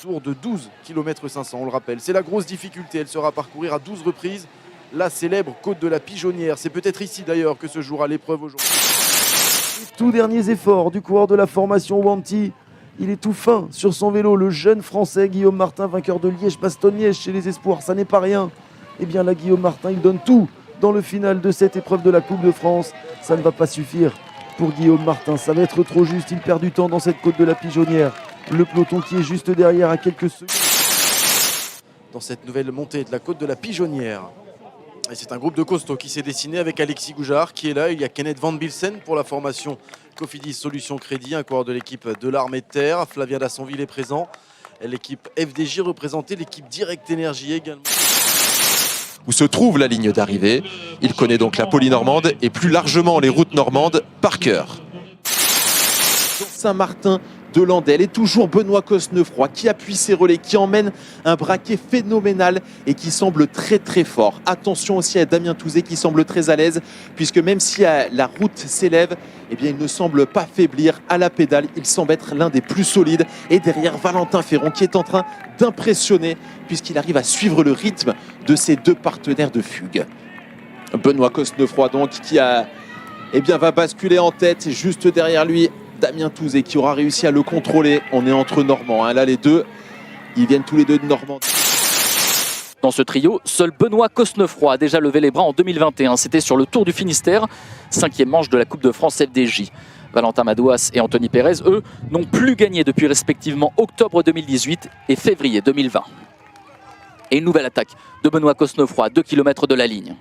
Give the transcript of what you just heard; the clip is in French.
tour de 12 km 500, on le rappelle. C'est la grosse difficulté, elle sera à parcourir à 12 reprises la célèbre côte de la Pigeonnière. C'est peut-être ici d'ailleurs que se jouera l'épreuve aujourd'hui. Tout derniers efforts du coureur de la formation Wanty. Il est tout fin sur son vélo, le jeune français Guillaume Martin, vainqueur de Liège-Bastogne-Liège chez les Espoirs. Ça n'est pas rien. Eh bien là, Guillaume Martin, il donne tout dans le final de cette épreuve de la Coupe de France. Ça ne va pas suffire pour Guillaume Martin. Ça va être trop juste. Il perd du temps dans cette côte de la Pigeonnière. Le peloton qui est juste derrière à quelques secondes. Dans cette nouvelle montée de la côte de la Pigeonnière. Et c'est un groupe de costauds qui s'est dessiné avec Alexis Goujard qui est là. Il y a Kenneth Van Bilsen pour la formation Cofidis Solutions Crédit, un coureur de l'équipe de l'Armée de Terre. Flavien Dassonville est présent. L'équipe FDJ représentée, l'équipe Direct Énergie également. Où se trouve la ligne d'arrivée. Il connaît donc la Polynormande et plus largement les routes normandes par cœur. Saint-Martin de Landelle et toujours Benoît Cosnefroy qui appuie ses relais, qui emmène un braquet phénoménal et qui semble très très fort. Attention aussi à Damien Touzé qui semble très à l'aise puisque même si la route s'élève, eh bien il ne semble pas faiblir à la pédale. Il semble être l'un des plus solides et derrière Valentin Ferron qui est en train d'impressionner puisqu'il arrive à suivre le rythme de ses deux partenaires de fugue. Benoît Cosnefroy donc qui va basculer en tête et juste derrière lui Damien Touzé qui aura réussi à le contrôler. On est entre Normands, là les deux, ils viennent tous les deux de Normandie. Dans ce trio, seul Benoît Cosnefroy a déjà levé les bras en 2021. C'était sur le Tour du Finistère, 5e manche de la Coupe de France FDJ. Valentin Madouas et Anthony Pérez, eux, n'ont plus gagné depuis respectivement octobre 2018 et février 2020. Et une nouvelle attaque de Benoît Cosnefroy à 2 km de la ligne.